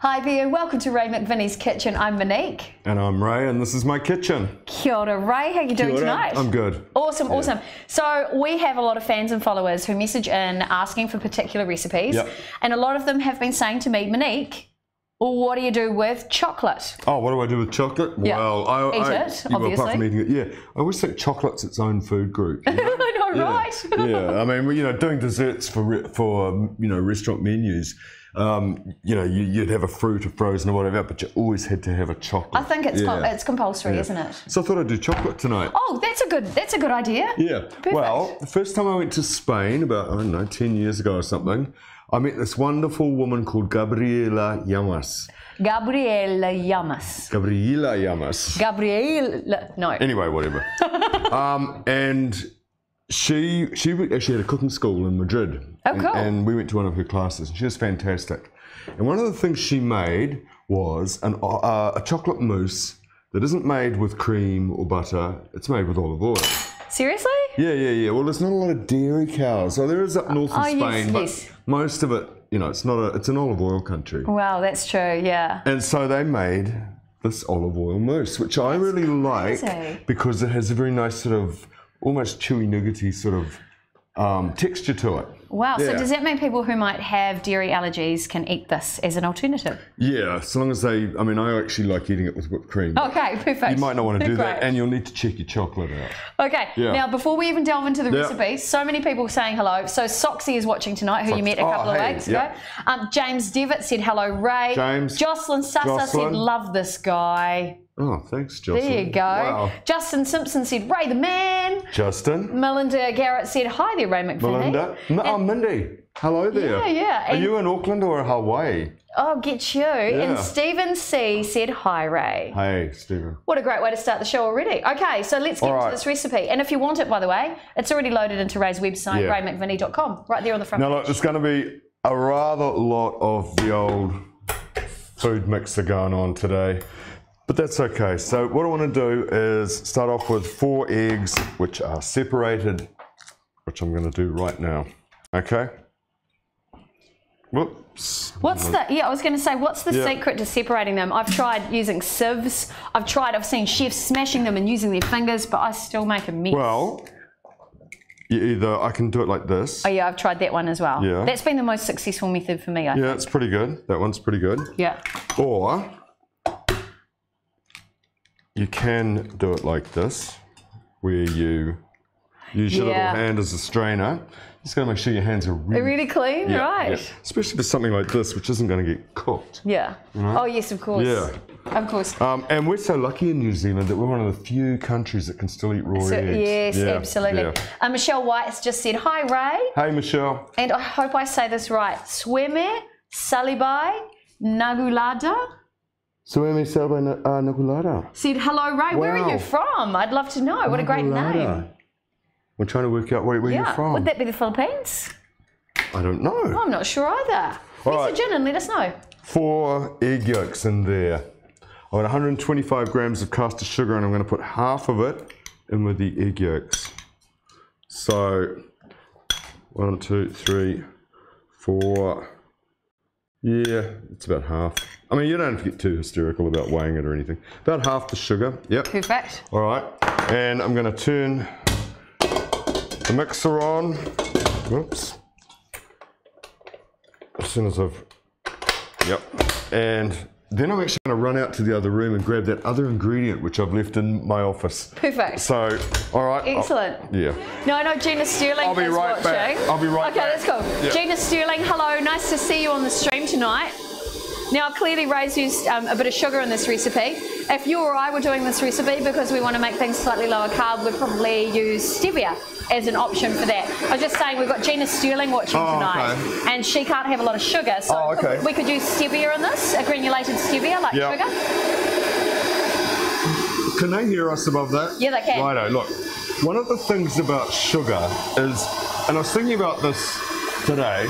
Hi there, welcome to Ray McVinnie's Kitchen. I'm Monique. And I'm Ray, and this is my kitchen. Kia ora, Ray. How are you doing tonight? I'm good. Awesome, awesome. So we have a lot of fans and followers who message in asking for particular recipes. Yep. And a lot of them have been saying to me, Monique, what do you do with chocolate? Oh, what do I do with chocolate? Yeah. Well, Eat it, well, obviously. apart from eating it, yeah. I always think chocolate's its own food group. You know? I know, Yeah. right? Yeah, I mean, doing desserts for restaurant menus. You'd have a fruit or frozen or whatever, but you always had to have a chocolate. I think it's compulsory, isn't it? So I thought I'd do chocolate tonight. Oh, that's a good idea. Yeah. Perfect. Well, the first time I went to Spain, about, 10 years ago or something, I met this wonderful woman called Gabriela Llamas. Gabriela Llamas. No. Anyway, whatever. And she actually had a cooking school in Madrid. Oh, cool. And we went to one of her classes. She was fantastic. And one of the things she made was a chocolate mousse that isn't made with cream or butter. It's made with olive oil. Seriously? Yeah. Well, there's not a lot of dairy cows. So there is up north in Spain, but most of it, it's an olive oil country. Wow, that's true, yeah. And so they made this olive oil mousse, which I really like because it has a very nice sort of almost chewy, nougaty sort of texture to it. Wow, yeah. So does that mean people who might have dairy allergies can eat this as an alternative? Yeah, as long as I actually like eating it with whipped cream. Okay, perfect. You might not want to do that, and you'll need to check your chocolate out. Okay, now before we even delve into the recipe, so many people saying hello. So Soxy is watching tonight, who you met a couple of weeks ago. James Devitt said hello, Ray. James. Jocelyn Sassa said love this guy. Oh, thanks, Jocelyn. There you go. Wow. Justin Simpson said, Ray the man. Justin. Melinda Garrett said, hi there, Ray McVinnie. Melinda. Mindy. Hello there. Yeah. Are you in Auckland or Hawaii? Oh, get you. Yeah. And Stephen C said, hi, Ray. Hey, Stephen. What a great way to start the show already. Okay, so let's get into this recipe. And if you want it, by the way, it's already loaded into Ray's website, raymcvinnie.com, right there on the front page. Now, look, there's going to be a rather lot of the old food mixer going on today. But that's okay. So what I want to do is start off with 4 eggs, which are separated, which I'm going to do right now. Okay? Whoops. I was going to say, what's the secret to separating them? I've tried using sieves. I've seen chefs smashing them and using their fingers, but I still make a mess. Well, I can do it like this. Oh yeah, I've tried that one as well. Yeah. That's been the most successful method for me, I think. Yeah, it's pretty good. That one's pretty good. Yeah. Or you can do it like this, where you use your little hand as a strainer. Just got to make sure your hands are really clean, right? Yeah. Especially for something like this, which isn't going to get cooked. Yeah. You know? Oh yes, of course. Yeah. Of course. And we're so lucky in New Zealand that we're one of the few countries that can still eat raw eggs. Yes, absolutely. Yeah. Michelle White has just said, hi Ray. Hey Michelle. And I hope I say this right. Sweme Salibai Nagulada. Sweme Salibai Nagulada. Said, hello Ray, where are you from? I'd love to know. What a great name. We're trying to work out where you're from. Would that be the Philippines? I don't know. Oh, I'm not sure either. Message in and let us know. 4 egg yolks in there. I've got 125 grams of caster sugar, and I'm going to put half of it in with the egg yolks. So 1, 2, 3, 4. Yeah, it's about half. I mean, you don't have to get too hysterical about weighing it or anything. About half the sugar. Yep. Perfect. All right. And I'm going to turn the mixer on. Whoops. As soon as I've... Yep. And then I'm actually going to run out to the other room and grab that other ingredient which I've left in my office. Perfect. So, all right. Excellent. Yeah. No, Gina Sterling is watching. I'll be right back. Okay, that's cool. Yeah. Gina Sterling, hello. Nice to see you on the stream tonight. Now, clearly Ray's used a bit of sugar in this recipe. If you or I were doing this recipe because we want to make things slightly lower carb, we'd probably use stevia as an option for that. I was just saying we've got Gina Sterling watching tonight, and she can't have a lot of sugar, so we could use stevia in this, a granulated stevia like sugar. Can they hear us above that? Yeah, they can. Righto, look, one of the things about sugar is, and I was thinking about this today,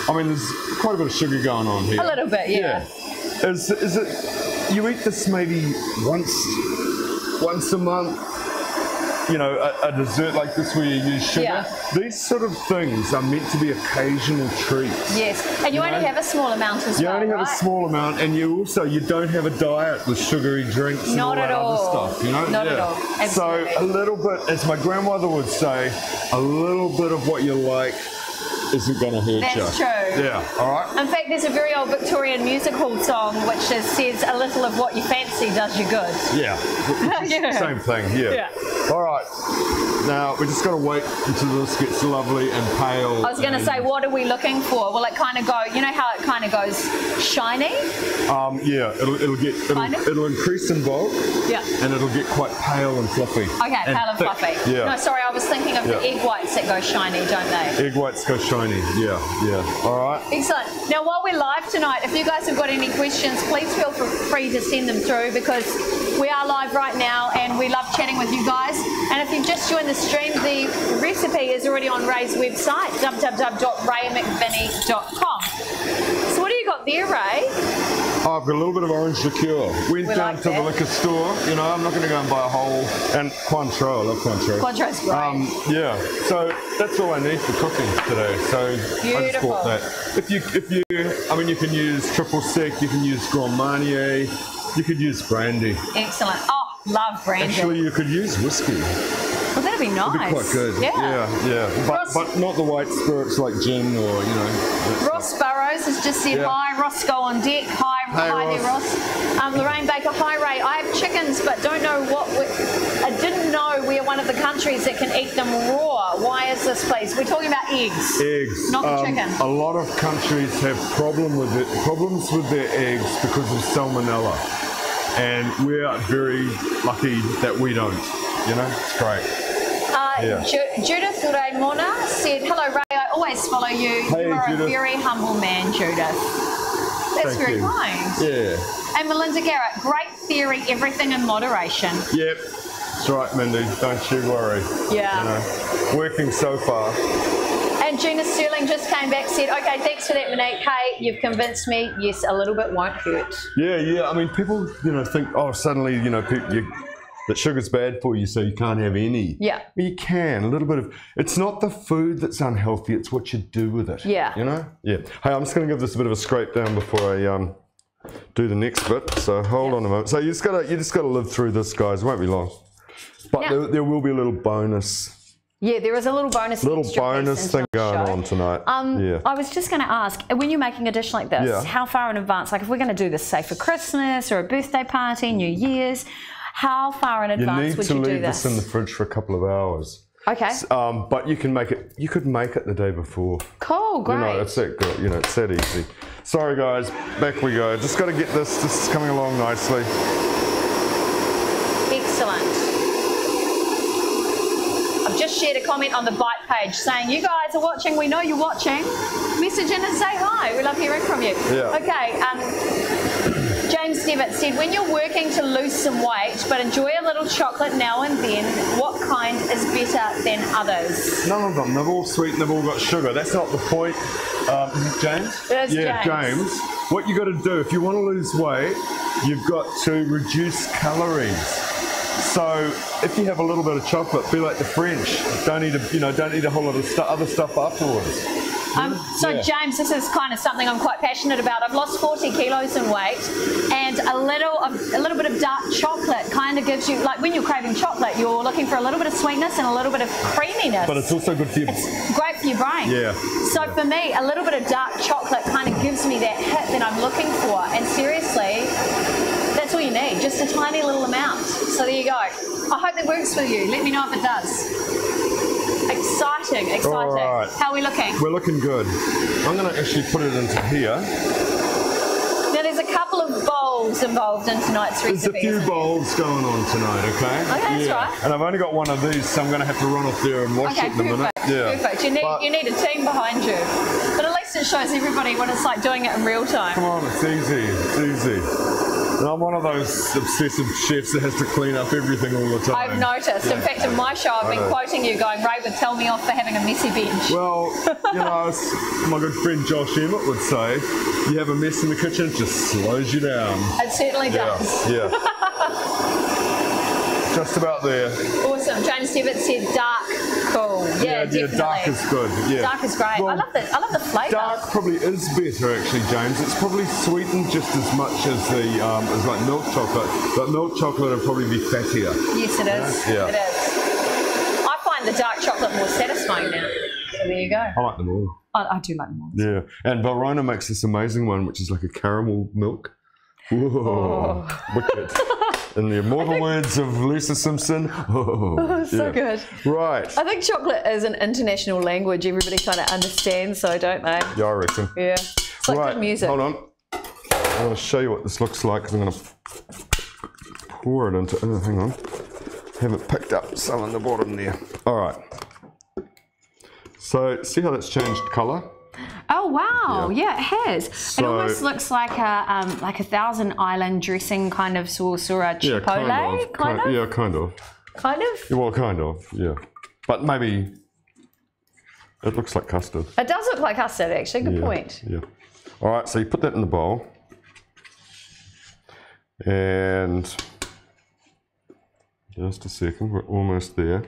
I mean, there's quite a bit of sugar going on here. A little bit, yeah. Is it, you eat this maybe once a month, you know, a dessert like this where you use sugar, these sort of things are meant to be occasional treats. Yes, and you only have a small amount as well, You only have right? a small amount, and you don't have a diet with sugary drinks and all that other stuff, you know? Not at all. Absolutely. So a little bit, as my grandmother would say, a little bit of what you like isn't going to hurt you. That's true. Yeah, all right? In fact, there's a very old Victorian music hall song which says a little of what you fancy does you good. Yeah, same thing, yeah. All right, now we just got to wait until this gets lovely and pale. I was going to say, what are we looking for? Will it kind of go, you know how it kind of goes shiny? Yeah, it'll increase in bulk. Yeah. And it'll get quite pale and fluffy. Okay, pale and thick. fluffy. Yeah. No, sorry, I was thinking of the egg whites that go shiny, don't they? Egg whites go shiny, yeah. All right. Excellent. Now, while we're live tonight, if you guys have got any questions, please feel free to send them through because we are live right now and we love chatting with you guys. And if you've just joined the stream, the recipe is already on Ray's website, www.raymcvinnie.com. So what do you got there, Ray? Oh, I've got a little bit of orange liqueur. Went down to the liquor store. You know, I'm not going to go and buy a whole. And Cointreau, I love Cointreau. Cointreau's great. Yeah, so that's all I need for cooking today. So beautiful. I just bought that. I mean, you can use triple sec, you can use Grand Marnier, you could use brandy. Excellent. Oh, love brandy. Actually, you could use whiskey. Well, that'd be nice. It'd be quite good. Yeah. But not the white spirits like gin or, you know. Ross Burrows has just said hi. Ross, go on deck. Hi there, Ross. Lorraine Baker, hi Ray. I have chickens, but don't know I didn't know we're one of the countries that can eat them raw. Why is this, please? We're talking about eggs. Eggs. Not the chicken. A lot of countries have problems with their eggs because of salmonella. And we are very lucky that we don't. You know, it's great. Judith Raymona said, hello Ray, I always follow you. Hey, you are Judith. a very humble man, Judith. That's very kind. Yeah. And Melinda Garrett, great theory, everything in moderation. Yep. That's right, Mindy. Don't you worry. Yeah. You know, working so far. And Gina Sterling just came back, said, okay, thanks for that, Monique. Hey, you've convinced me. Yes, a little bit won't hurt. Yeah. I mean, people, you know, think, oh, suddenly, you know, that sugar's bad for you, so you can't have any. Yeah. But you can. A little bit of... It's not the food that's unhealthy, it's what you do with it. Yeah. You know? Yeah. Hey, I'm just going to give this a bit of a scrape down before I do the next bit. So hold on a moment. So you just got to live through this, guys. It won't be long. But there will be a little bonus. Yeah, there is a little bonus thing going on tonight. I was just going to ask, when you're making a dish like this, how far in advance, like if we're going to do this, say, for Christmas or a birthday party, New Year's, how far in advance would you do this? You need to leave this in the fridge for a couple of hours. Okay. But you can make it. You could make it the day before. Cool, great. You know, it's that good. You know, it's that easy. Sorry, guys. Back we go. Just got to get this. This is coming along nicely. Excellent. I've just shared a comment on the Bite page saying, you guys are watching. We know you're watching. Message in and say hi. We love hearing from you. Yeah. Okay. James Devitt said, when you're working to lose some weight but enjoy a little chocolate now and then, what kind is better than others? None of them. They've all sweet and they've all got sugar. That's not the point. James? It is James. What you got to do, if you want to lose weight, you've got to reduce calories. So if you have a little bit of chocolate, be like the French. Don't eat a whole lot of other stuff afterwards. James, this is kind of something I'm quite passionate about. I've lost 40 kilos in weight, and a little bit of dark chocolate kind of gives you, like when you're craving chocolate, you're looking for a little bit of sweetness and a little bit of creaminess. But it's also good for you. It's great for your brain. Yeah. So for me, a little bit of dark chocolate kind of gives me that hit that I'm looking for. And seriously, that's all you need, just a tiny little amount. So there you go. I hope that works for you. Let me know if it does. Exciting. All right. How are we looking? We're looking good. I'm going to actually put it into here. Now there's a couple of bowls involved in tonight's recipe. There's a few bowls going on tonight, okay? Okay, that's right. And I've only got one of these, so I'm going to have to run off there and wash it in a minute. Perfect. You need a team behind you. But at least it shows everybody what it's like doing it in real time. Come on, it's easy. It's easy. And I'm one of those obsessive chefs that has to clean up everything all the time. I've noticed. In fact, in my show, I've been quoting you going, Ray would tell me off for having a messy bench. Well, you know, my good friend Josh Emmett would say, you have a mess in the kitchen, it just slows you down. It certainly does. Yeah. just about there. Awesome. James Devitt said dark. Cool. Yeah, definitely. Dark is good. Yeah. Dark is great. Well, I love the flavour. Dark probably is better, actually, James. It's probably sweetened just as much as the as like milk chocolate, but milk chocolate would probably be fattier. Yes, it is. Yeah. It is. I find the dark chocolate more satisfying now. So there you go. I like them all. I do like them all. Yeah, and Verona makes this amazing one, which is like a caramel milk. Whoa, wicked. In the immortal words of Lisa Simpson, So good. Right. I think chocolate is an international language. Everybody kind of understands, so don't they? Yeah, I reckon. Yeah. It's like good music. Hold on. I want to show you what this looks like because I'm going to pour it into. Oh, hang on. Haven't picked up some on the bottom there. All right. So see how that's changed colour? Oh wow! Yeah, it has. So, it almost looks like a Thousand Island dressing kind of sauce or a chipotle, kind of. Yeah, kind of. Kind of. Well, kind of. Yeah, but maybe it looks like custard. It does look like custard, actually. Good point. Yeah. All right, so you put that in the bowl, and just a second, we're almost there.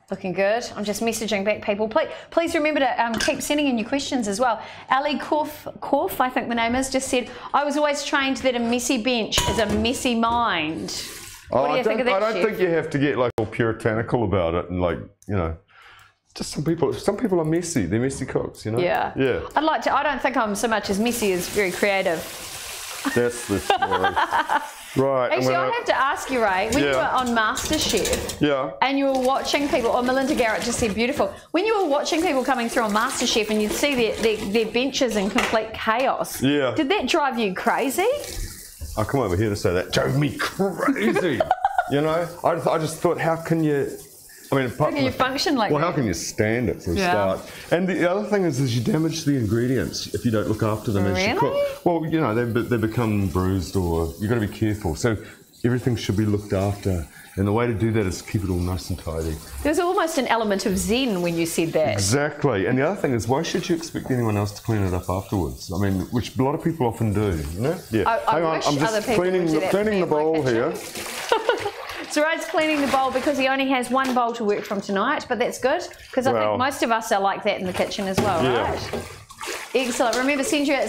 Looking good. I'm just messaging back people. Please remember to keep sending in your questions as well. Ali Korf, I think the name is, just said, I was always trained that a messy bench is a messy mind. What do you think of that, I don't think you have to get like all puritanical about it and like, you know, just some people are messy. They're messy cooks, you know? Yeah. Yeah. I don't think I'm so much as messy as very creative. That's the story. Right. Actually, I have to ask you, Ray, when you were on MasterChef and you were watching people, or Melinda Garrett just said beautiful, when you were watching people coming through on MasterChef and you'd see their benches in complete chaos, did that drive you crazy? I come over here to say that drove me crazy. You know, I just thought, how can you... I mean, how can you function like that? Well, how can you stand it for a start? And the other thing is you damage the ingredients if you don't look after them as you cook. Well, you know, they become bruised, or you've got to be careful. So everything should be looked after. And the way to do that is keep it all nice and tidy. There's almost an element of zen when you said that. Exactly. And the other thing is, why should you expect anyone else to clean it up afterwards? I mean, which a lot of people often do, you know? Yeah. Hang on, I'm just cleaning the bowl here. So Ray's cleaning the bowl because he only has one bowl to work from tonight, but that's good because I think most of us are like that in the kitchen as well, right? Excellent. Remember, send your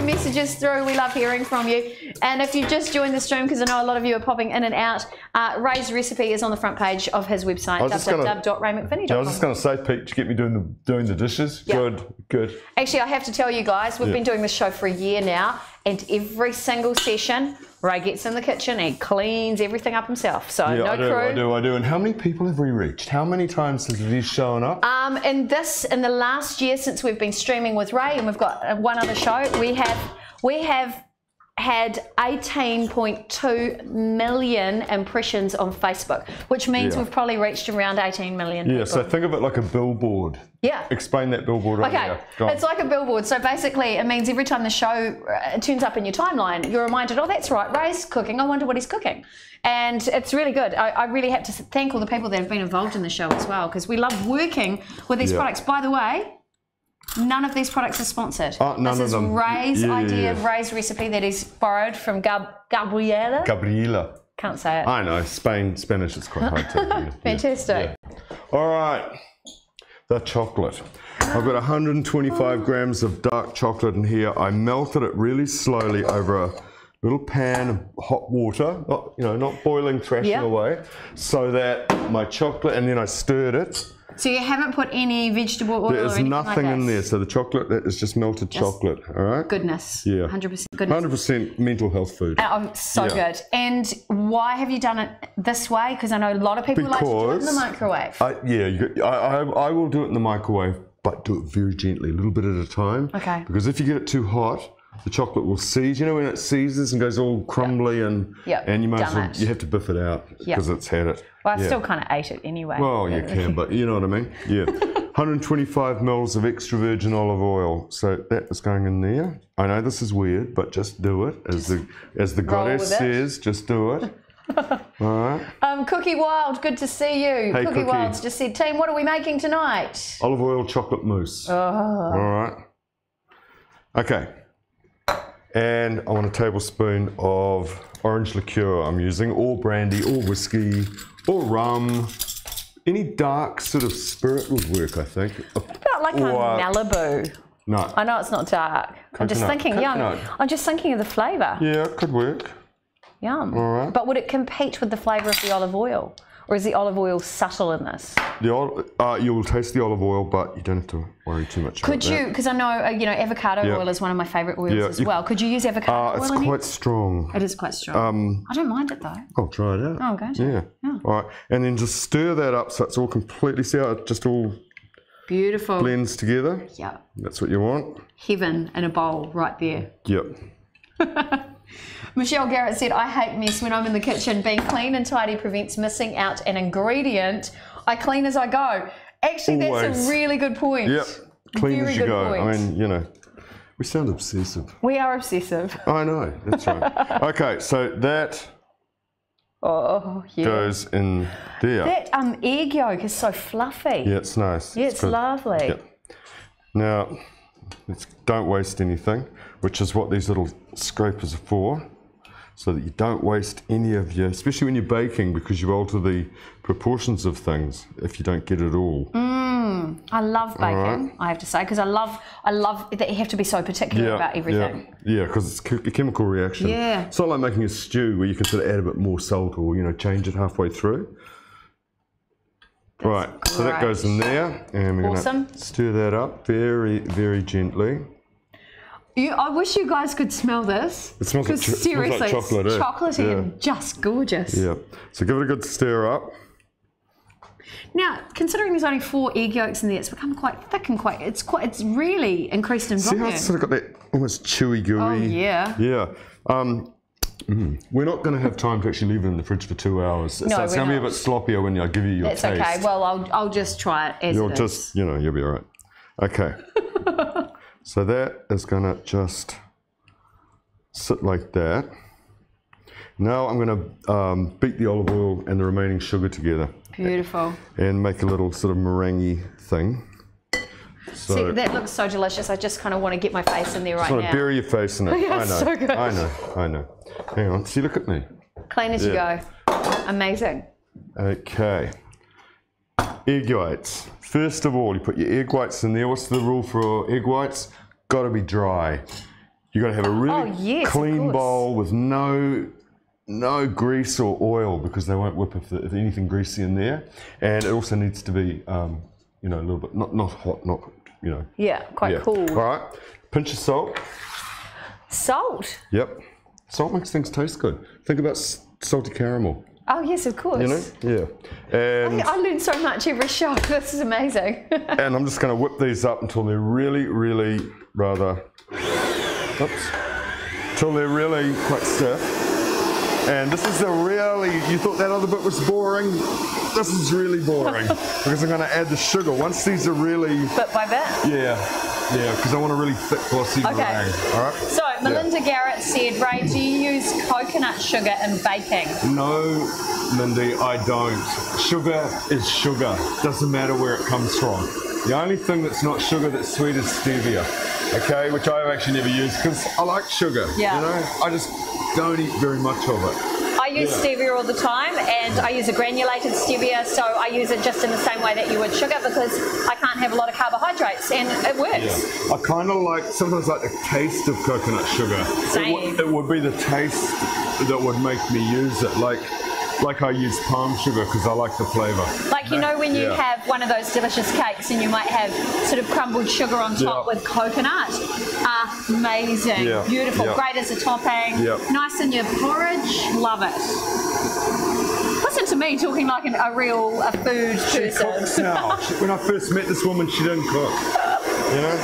messages through. We love hearing from you. And if you've just joined the stream, because I know a lot of you are popping in and out, Ray's recipe is on the front page of his website, www.raymcvinnie.com. I was just going to say, Pete, to get me doing the dishes. Yep. Good. Actually, I have to tell you guys, we've been doing this show for a year now, and every single session, Ray gets in the kitchen and cleans everything up himself. So no crew. I do. And how many people have we reached? How many times has these shown up? In the last year since we've been streaming with Ray, and we've got one other show, we have had 18.2 million impressions on Facebook, which means we've probably reached around 18 million people. So think of it like a billboard. Yeah. Explain that billboard right now. Okay, it's like a billboard. So basically it means every time the show turns up in your timeline, you're reminded, oh, that's right, Ray's cooking. I wonder what he's cooking. And it's really good. I really have to thank all the people that have been involved in the show as well, because we love working with these products. By the way, none of these products are sponsored. This is Ray's idea, Ray's recipe that is borrowed from Gabriela. Can't say it. I know, Spanish is quite hard to. Fantastic. All right, the chocolate. I've got 125 grams of dark chocolate in here. I melted it really slowly over a little pan of hot water, not boiling, thrashing away, so that my chocolate, and then I stirred it. So you haven't put any vegetable oil or anything like that? There's nothing in there. So the chocolate is just melted chocolate, all right? Goodness. Yeah. 100% goodness. 100% mental health food. So good. And why have you done it this way? Because I know a lot of people like to do it in the microwave. I will do it in the microwave, but do it very gently, a little bit at a time. Okay. Because if you get it too hot, the chocolate will seize. You know when it seizes and goes all crumbly and you might as well, you have to biff it out because it's had it. Well, I still kind of ate it anyway. Well, you can, but you know what I mean. Yeah. 125 mils of extra virgin olive oil. So that is going in there. I know this is weird, but just do it. As the goddess says, just do it. All right. Cookie Wild, good to see you. Hey, Cookie Wild's just said, team, what are we making tonight? Olive oil chocolate mousse. All right. Okay. And I want a tablespoon of orange liqueur I'm using, or brandy, or whiskey, or rum. Any dark sort of spirit would work, I think. What about like a Malibu? No. I know it's not dark. I'm just thinking, I'm just thinking of the flavour. Yeah, it could work. Yum. All right. But would it compete with the flavour of the olive oil? Or is the olive oil subtle in this? You'll taste the olive oil, but you don't have to worry too much about that. Could you, because I know, avocado oil is one of my favourite oils as well. Could you use avocado oil? It's quite strong. It is quite strong. I don't mind it though. I'll try it out. Oh, good. Yeah. All right. And then just stir that up so it's all completely, see how it just all beautiful blends together? Yeah. That's what you want. Heaven in a bowl right there. Yep. Michelle Garrett said, I hate mess when I'm in the kitchen. Being clean and tidy prevents missing out an ingredient. I clean as I go. Actually, Always. That's a really good point. Yep. Clean Very as you good go. point. I mean, we sound obsessive. We are obsessive. I know. That's right. Okay, so that goes in there. That egg yolk is so fluffy. Yeah, it's nice. Yeah, it's lovely. Yep. Now, don't waste anything, which is what these little scrapers are for, so that you don't waste any of your, especially when you're baking, because you alter the proportions of things if you don't get it all. I love baking, I have to say, because I love that you have to be so particular about everything. Yeah, because it's a chemical reaction. Yeah. It's not like making a stew where you can sort of add a bit more salt or, change it halfway through. Right, so that goes in there, and we're going to stir that up very, very gently. I wish you guys could smell this. It smells like seriously, chocolate. It's chocolatey and just gorgeous. Yeah, so give it a good stir up. Now, considering there's only 4 egg yolks in there, it's become quite thick and it's really increased in volume. See how it's sort of got that almost chewy, gooey? Oh, yeah. Yeah. We're not going to have time to actually leave it in the fridge for 2 hours. No, so it's going to be a bit sloppier when I give you your taste. That's okay. Well, I'll just try it as You'll just, you'll be all right. Okay. So that is going to just sit like that. Now I'm going to beat the olive oil and the remaining sugar together. Beautiful. And make a little sort of meringue thing. So, see, that looks so delicious. I just kind of want to get my face in there right now. I want to bury your face in it. Yeah, I know. so good. I know. Hang on. See, look at me. Clean as you go. Amazing. Okay. Egg whites. First of all, you put your egg whites in there. What's the rule for egg whites? Got to be dry. You got to have a really clean bowl with no grease or oil, because they won't whip if anything greasy in there. And it also needs to be, a little bit not hot, Yeah, quite cool. All right. Pinch of salt. Salt. Yep. Salt makes things taste good. Think about salty caramel. Oh yes, of course. Yeah. And I learn so much every show. This is amazing. and I'm just going to whip these up until they're really, really until they're really quite stiff. And this is you thought that other bit was boring? This is really boring because I'm going to add the sugar. Once these are really... Bit by bit? Yeah, because I want a really thick, glossy meringue. All right? So, Melinda Garrett said, Ray, do you use coconut sugar in baking? No, Mindy, I don't. Sugar is sugar. Doesn't matter where it comes from. The only thing that's not sugar that's sweet is stevia, okay, which I've actually never used because I like sugar. Yeah. I just don't eat very much of it. I use stevia all the time, and I use a granulated stevia, so I use it just in the same way that you would sugar because I can't have a lot of carbohydrates, and it works. Yeah. I kind of sometimes like the taste of coconut sugar. Same. It would be the taste that would make me use it, like I use palm sugar because I like the flavour. Like, when you have one of those delicious cakes and you might have sort of crumbled sugar on top with coconut. Amazing. Yeah. Beautiful. Yeah. Great as a topping. Yeah. Nice in your porridge. Love it. Listen to me talking like a real food person. She cooks now. When I first met this woman, she didn't cook. Yeah.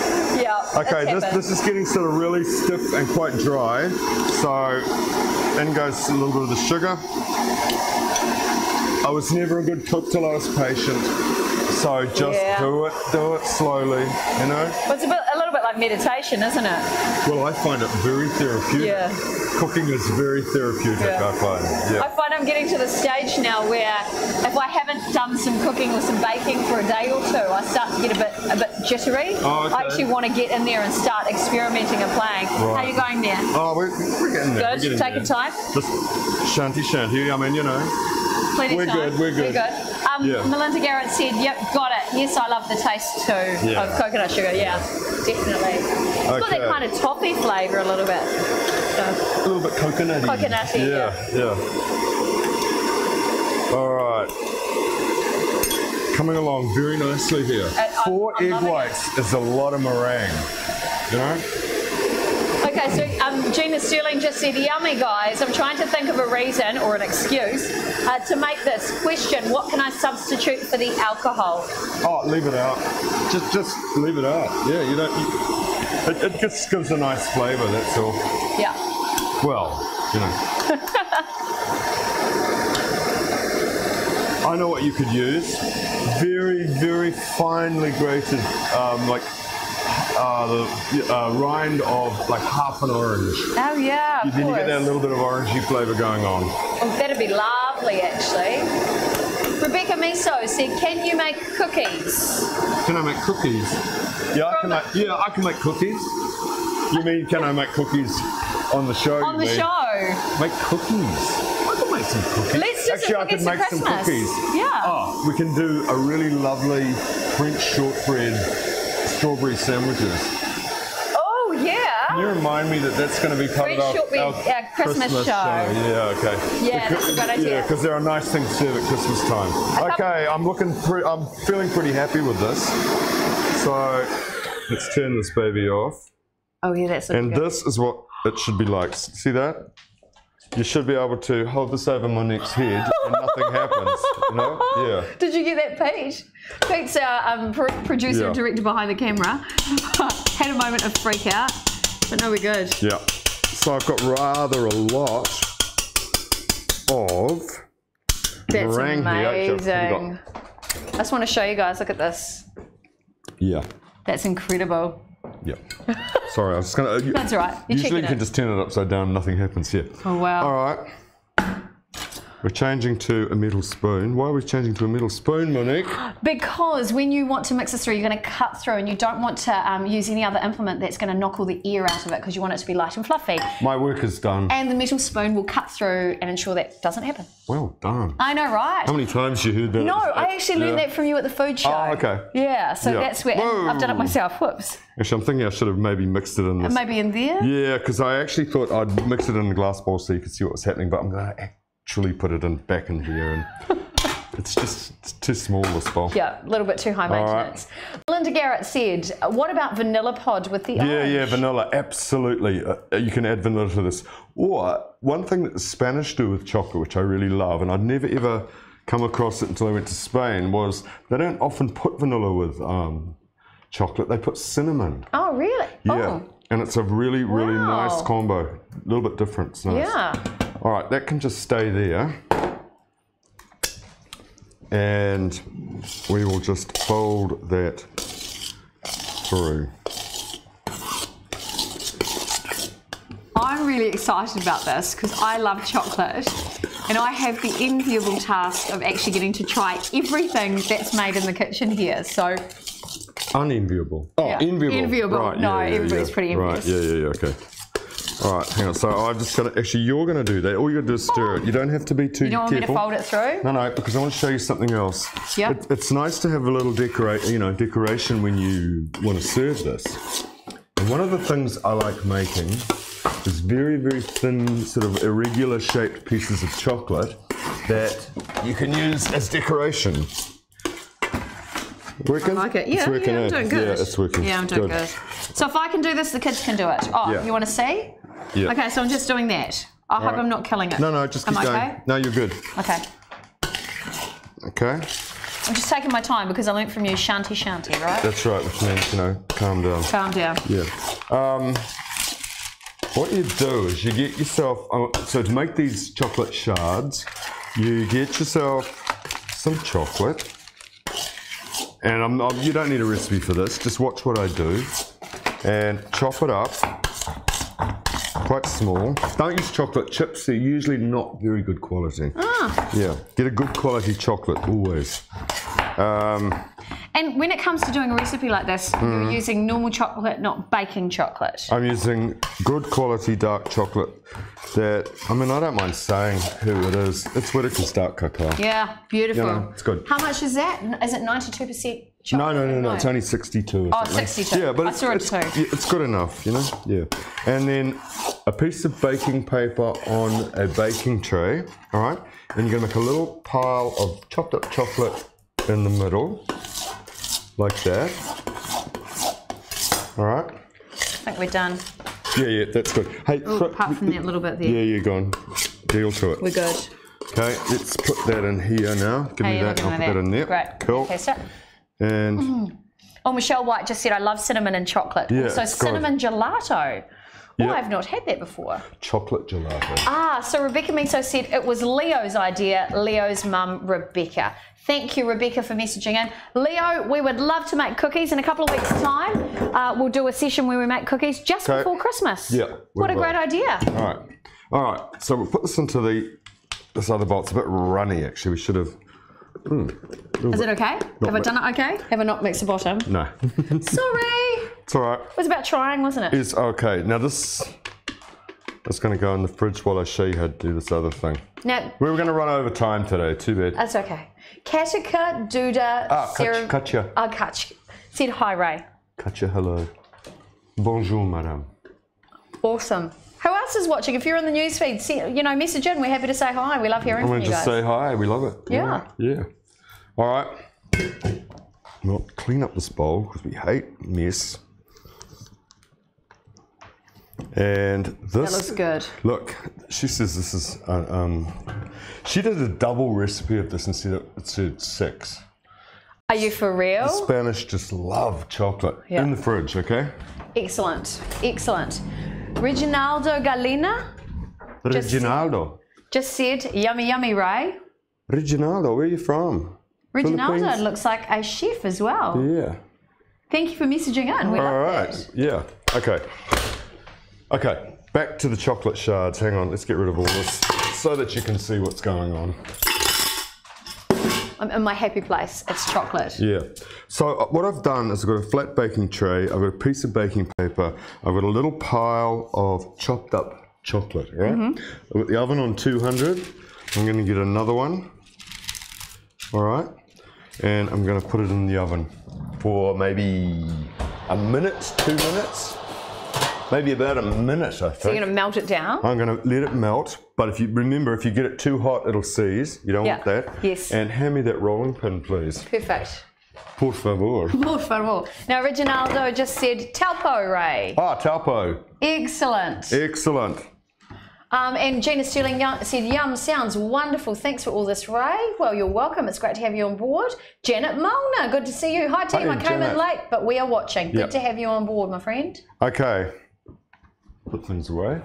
Okay, this is getting sort of really stiff and quite dry. So in goes a little bit of the sugar. I was never a good cook till I was patient. So just do it slowly, Well, it's a little bit like like meditation, isn't it? Well, I find it very therapeutic. Yeah. Cooking is very therapeutic, Yeah. I find. Yeah. I find I'm getting to the stage now where if I haven't done some cooking or some baking for a day or two, I start to get a bit jittery. Oh, okay. I actually want to get in there and start experimenting and playing. Right. How are you going there? Oh, we're getting there. Good. Take your time. Just shanty. I mean, you know. Plenty We're time. good, we're good. Yeah. Melinda Garrett said, yep, got it. Yes, I love the taste too Yeah. of coconut sugar. Yeah, definitely. It's got that kind of toffee flavour a little bit. A little bit coconutty. Coconutty, yeah. All right. Coming along very nicely here. 4 egg whites is a lot of meringue, you know? Okay, so Gina Sterling just said, yummy guys. I'm trying to think of a reason or an excuse to make this. Question, what can I substitute for the alcohol? Oh, leave it out. Just leave it out. Yeah, you don't. It just gives a nice flavour, that's all. Yeah. Well, you know. I know what you could use. Very, very finely grated, the rind of like half an orange. Oh yeah, of Then you course. get that little bit of orangey flavour going on. Oh, that'd be lovely, actually. Rebecca Miso said, "Can you make cookies?" Can I make cookies? Yeah, I can make cookies. You mean can I make cookies on the show? On the show. Make cookies. I can make some cookies. Let's do Actually, some I cookies could make for some Christmas. cookies. Yeah. Oh, we can do a really lovely French shortbread strawberry sandwiches. Oh yeah. Can you remind me that that's going to be part French of shortbread, our Christmas show. Yeah, okay. Yeah, that's a good idea. Yeah, because there are nice things to serve at Christmas time. Okay, I'm feeling pretty happy with this. So let's turn this baby off. Oh yeah, that's And good. this is what it should be like. See that? You should be able to hold this over my next head and nothing happens. You know? Yeah. Did you get that, Pete? Pete's our producer and director behind the camera. Had a moment of freak out, but no, we're good. Yeah. So I've got rather a lot of That's meringue here. amazing. Actually, I just want to show you guys. Look at this. yeah. That's incredible. Yeah. Sorry, I was just going to... That's all right. You're Usually checking you can it. just turn it upside down and nothing happens here. Oh, wow. All right. We're changing to a metal spoon. Why are we changing to a metal spoon, Monique? Because when you want to mix this through, you're going to cut through and you don't want to use any other implement that's going to knock all the air out of it because you want it to be light and fluffy. My work is done. And the metal spoon will cut through and ensure that doesn't happen. Well done. I know, right? How many times you heard that? No, I actually learned that from you at the food show. Oh, okay. Yeah, so Yeah. that's where Whoa. I've done it myself. Whoops. Actually, I'm thinking I should have maybe mixed it in this. Maybe in there? Yeah, because I actually thought I'd mix it in the glass bowl so you could see what was happening, but I'm going to actually put it in back in here, and it's too small, this bowl. Yeah, a little bit too high maintenance. Linda Garrett said, what about vanilla pod with the orange? Yeah, vanilla, absolutely. You can add vanilla to this. Or one thing that the Spanish do with chocolate, which I really love, and I'd never ever come across it until I went to Spain, was they don't often put vanilla with chocolate, they put cinnamon. Oh, really? Yeah, and it's a really, really Wow. nice combo. A little bit different, it's nice. Yeah. All right, that can just stay there. And we will just fold that through. I'm really excited about this because I love chocolate and I have the enviable task of actually getting to try everything that's made in the kitchen here. So Unenviable. Oh, yeah. enviable. Enviable. Right, No, everybody's pretty envious. Right, yeah, okay. All right, hang on. So I'm just going to, actually, you're going to do that. All you got to do is stir it. You don't have to be too you don't want careful. me to fold it through? No, because I want to show you something else. Yeah. It's nice to have a little decoration when you want to serve this. And one of the things I like making is very, very thin, sort of irregular shaped pieces of chocolate that you can use as decoration. Working? I like it. Yeah, it's working, I'm doing good. Yeah, it's working. Yeah, I'm doing good. So if I can do this, the kids can do it. Oh, Yeah. you want to see? Yeah. Okay, so I'm just doing that. I hope right. I'm not killing it. No, just keep Am I going. okay? No, you're good. Okay. Okay. I'm just taking my time because I learnt from you shanty, right? That's right, which means, calm down. Calm down. Yeah. What you do is you get yourself, so to make these chocolate shards, you get yourself some chocolate. And you don't need a recipe for this, just watch what I do. and chop it up quite small. Don't use chocolate chips, they're usually not very good quality. Yeah, get a good quality chocolate always. And when it comes to doing a recipe like this, you're using normal chocolate, not baking chocolate. I'm using good quality dark chocolate that, I mean, I don't mind saying who it is. It's Whittaker's Dark Cacao. Yeah, beautiful. You know, it's good. How much is that? Is it 92% chocolate? No, it's only 62 or something. 62. Yeah, but I saw it too. It's good enough, you know? Yeah. And then a piece of baking paper on a baking tray, all right? And you're gonna make a little pile of chopped up chocolate in the middle, like that. All right? I think we're done. Yeah, that's good. Hey, apart from that little bit there. Yeah, you're gone. Deal to it. We're good. Okay, let's put that in here now. Give me that, I'll put that in there. Great. Cool. Taste it. And Oh, Michelle White just said, I love cinnamon and chocolate. Yeah, So it's good. cinnamon gelato. Yeah. Oh, I've not had that before. chocolate gelato. Ah, so Rebecca Miso said it was Leo's idea, Leo's mum, Rebecca. Thank you, Rebecca, for messaging in. Leo, we would love to make cookies in a couple of weeks' time. We'll do a session where we make cookies just before Christmas. Yeah. What a great idea. All right. So we'll put this into this other bowl. It's a bit runny, actually. We should have. Is it okay? Have I done it okay? Have I not mixed the bottom? No. Sorry. It's all right. It was about trying, wasn't it? It's okay. Now this is going to go in the fridge while I show you how to do this other thing. Now, We were going to run over time today. Too bad. that's okay. Katika Duda Sarah. Katja. Katja said hi, Ray. Katja, hello. Bonjour, madame. Awesome. Who else is watching? If you're in the newsfeed, message in. We're happy to say hi. We love hearing I'm from going you to just guys. say hi. We love it. Yeah. Yeah. All right. Well, clean up this bowl because we hate mess. And this. That looks good. Look, she says this is. She did a double recipe of this and said 6. Are you for real? The Spanish just love chocolate. Yeah. In the fridge, okay? Excellent. Excellent. Reginaldo Galena Reginaldo. just said, yummy, yummy, Ray. Reginaldo, where are you from? Reginaldo Philippines? looks like a chef as well. Yeah. Thank you for messaging in. We All love right. that. Yeah. Okay. Okay. Back to the chocolate shards. Hang on. Let's get rid of all this so that you can see what's going on. I'm in my happy place. It's chocolate. Yeah. So what I've done is I've got a flat baking tray. I've got a piece of baking paper. I've got a little pile of chopped up chocolate. Right. I've got the oven on 200. I'm going to get another one. All right. And I'm going to put it in the oven for maybe a minute, 2 minutes. Maybe about a minute, I think. So you're going to melt it down? I'm going to let it melt, but if you get it too hot, it'll seize. You don't want that. Yes. And hand me that rolling pin, please. Perfect. Por favor. Por favor. Now, Reginaldo just said Talpo, Ray. Ah, Talpo. Excellent. Excellent. And Gina Sterling said, yum, sounds wonderful. Thanks for all this, Ray. Well, you're welcome. It's great to have you on board. Janet Molnar, good to see you. Hi, team. Hi, I came in Janet. late, but we are watching. Good Yep. to have you on board, my friend. Okay. Put things away.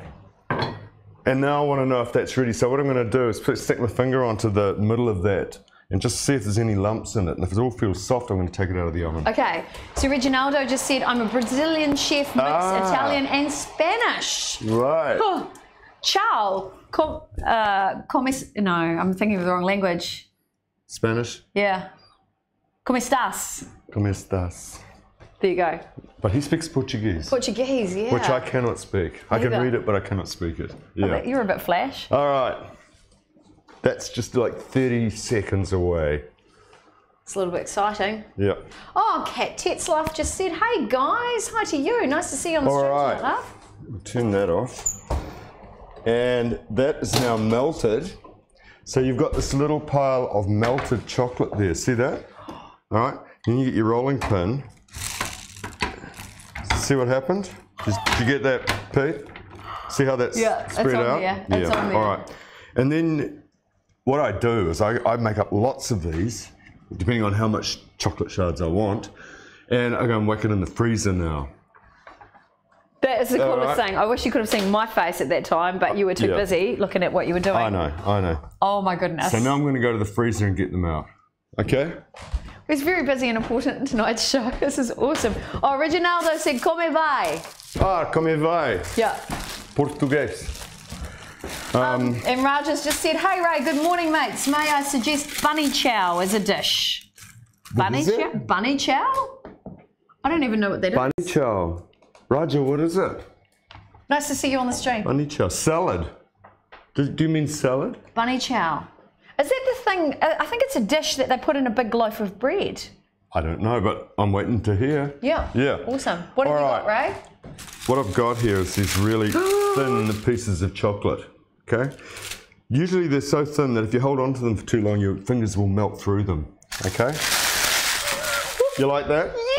And now I want to know if that's ready. So what I'm going to do is stick my finger onto the middle of that and just see if there's any lumps in it. And if it all feels soft, I'm going to take it out of the oven. Okay. So Reginaldo just said, I'm a Brazilian chef, mixed Italian and Spanish. Right. Oh, ciao. No, I'm thinking of the wrong language. Spanish. Yeah. ¿Cómo estás? ¿Cómo estás? There you go. But he speaks Portuguese. Portuguese, yeah. Which I cannot speak. I can Neither. read it, but I cannot speak it. Yeah. You're a bit flash. All right. That's just like 30 seconds away. It's a little bit exciting. Yeah. Oh, Kat Tetzlaff just said, hey guys, hi to you. Nice to see you on the All stream right. tonight, love. Turn that off. And that is now melted. So you've got this little pile of melted chocolate there. See that? All right. Then you get your rolling pin. See what happened? Did you get that, Pete? See how that's spread out? There. It's on there. All right. And then what I do is I make up lots of these, depending on how much chocolate shards I want, and I go and whack it in the freezer now. That is the coolest thing. I wish you could have seen my face at that time, but you were too busy looking at what you were doing. I know. Oh my goodness. So now I'm going to go to the freezer and get them out. Okay? Who's very busy and important in tonight's show. This is awesome. Oh, Reginaldo said, come vai? Ah, come vai? Yeah. Português. And Raja's just said, hey Ray, good morning mates. May I suggest bunny chow as a dish? Bunny chow? Bunny chow? I don't even know what that is. Bunny chow. Raja, what is it? Nice to see you on the stream. Bunny chow. Salad. Do you mean salad? Bunny chow. Is that the thing? I think it's a dish that they put in a big loaf of bread. I don't know, but I'm waiting to hear. Yeah. Yeah. Awesome. What have you got, Ray? What I've got here is these really thin pieces of chocolate. Okay? Usually they're so thin that if you hold on to them for too long, your fingers will melt through them. Okay? You like that? Yes!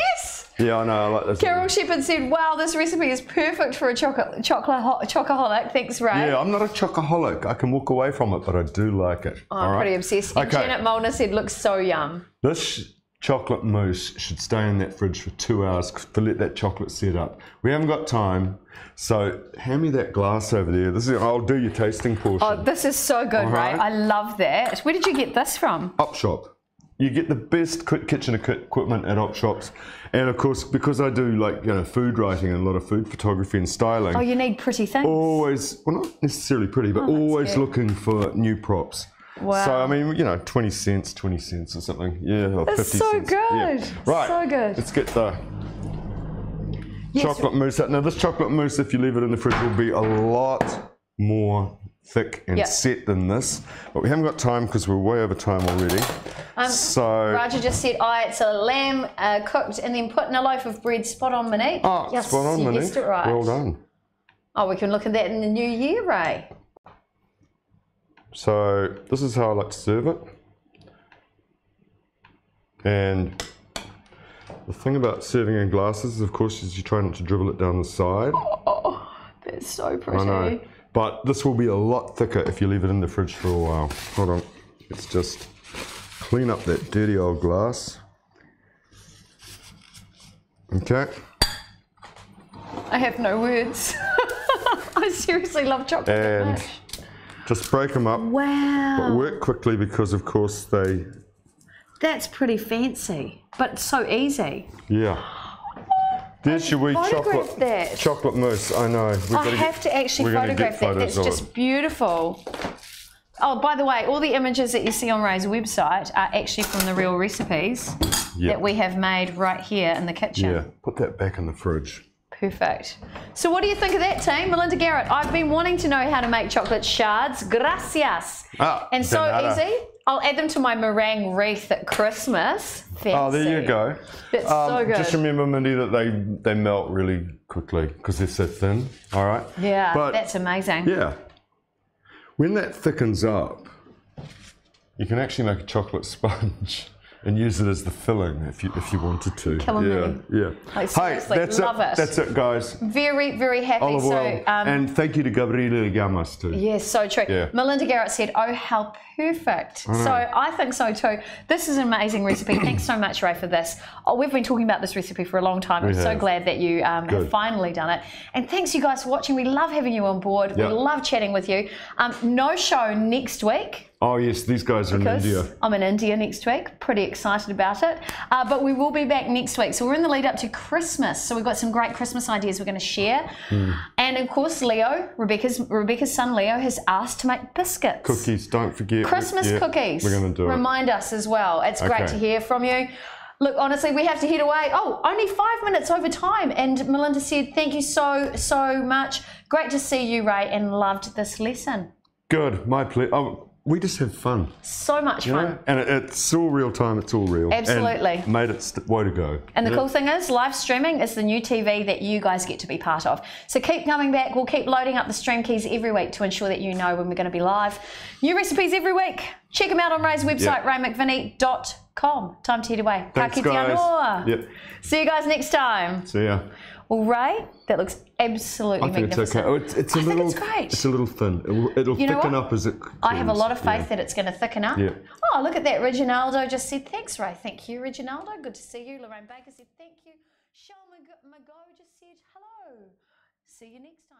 Yeah, I know, I like this. Carol Shepherd said, wow, this recipe is perfect for a chocoholic. Thanks, Ray. Yeah, I'm not a chocoholic. I can walk away from it, but I do like it. Oh, I'm pretty obsessed. And Janet Molnar said, looks so yum. This chocolate mousse should stay in that fridge for 2 hours to let that chocolate set up. We haven't got time, so hand me that glass over there. I'll do your tasting portion. Oh, this is so good, Ray. I love that. Where did you get this from? Op Shop. You get the best kitchen equipment at op shops, and of course, because I do food writing and a lot of food photography and styling. Oh, you need pretty things. Always, well, not necessarily pretty, but always looking for new props. Wow. So I mean, 20 cents or something. Yeah, or 50 cents. It's so good. Yeah. Right. So good. Let's get the chocolate mousse out. Now, this chocolate mousse, if you leave it in the fridge, will be a lot more thick and set than this, but we haven't got time because we're way over time already. Raja just said, it's a lamb cooked and then put in a loaf of bread. Spot on, Monique. Oh, yes, spot on, Monique. Guessed it right. Well done. Oh, we can look at that in the new year, Ray. So this is how I like to serve it. And the thing about serving in glasses, of course, is you try not to dribble it down the side. Oh, that's so pretty. I know. But this will be a lot thicker if you leave it in the fridge for a while. Hold on. Let's just clean up that dirty old glass. Okay. I have no words. I seriously love chocolate. And just break them up. Wow. But work quickly because, of course, they... That's pretty fancy, but so easy. Yeah. There's your wee chocolate mousse. I know. I have to actually photograph that. That's just beautiful. Oh, by the way, all the images that you see on Ray's website are actually from the real recipes that we have made right here in the kitchen. Yeah, put that back in the fridge. Perfect. So what do you think of that, team? Melinda Garrett, I've been wanting to know how to make chocolate shards. Gracias. And so easy. I'll add them to my meringue wreath at Christmas. Fancy. Oh, there you go. That's so good. Just remember, Mindy, that they melt really quickly because they're so thin. All right? Yeah, that's amazing. Yeah. When that thickens up, you can actually make a chocolate sponge and use it as the filling if you wanted to. Killing me. Yeah. Like, seriously, hey, love it. That's it, guys. Very, very happy. Olive oil. And thank you to Gabriela Llamas too. Yes, so true. Yeah. Melinda Garrett said, oh, how perfect. So I think so too. This is an amazing recipe. Thanks so much, Ray, for this. Oh, we've been talking about this recipe for a long time. I'm so glad that you have finally done it. And thanks, you guys, for watching. We love having you on board. We love chatting with you. No show next week. Oh yes, these guys are in India. I'm in India next week. Pretty excited about it. But we will be back next week. So we're in the lead up to Christmas. So we've got some great Christmas ideas we're going to share. And of course, Leo, Rebecca's son Leo, has asked to make biscuits. Cookies, don't forget. Christmas cookies. We're going to do it. Remind us as well. It's great to hear from you. Look, honestly, we have to head away. Oh, only 5 minutes over time. And Melinda said, thank you so much. Great to see you, Ray, and loved this lesson. Good, my pleasure. Oh, we just have fun. So much fun. And it's all real time, it's all real. Absolutely. And made it way to go. And the cool thing is, live streaming is the new TV that you guys get to be part of. So keep coming back. We'll keep loading up the stream keys every week to ensure that you know when we're going to be live. New recipes every week. Check them out on Ray's website, raymcvinnie.com. Time to head away. Thanks, guys. See you guys next time. See ya. Well, Ray, that looks absolutely magnificent. I think it's okay. I think it's great. It's a little thin. It'll thicken up as it cools. I have a lot of faith that it's going to thicken up. Yeah. Oh, look at that. Reginaldo just said, thanks, Ray. Thank you, Reginaldo. Good to see you. Lorraine Baker said, thank you. Shell Mago just said, hello. See you next time.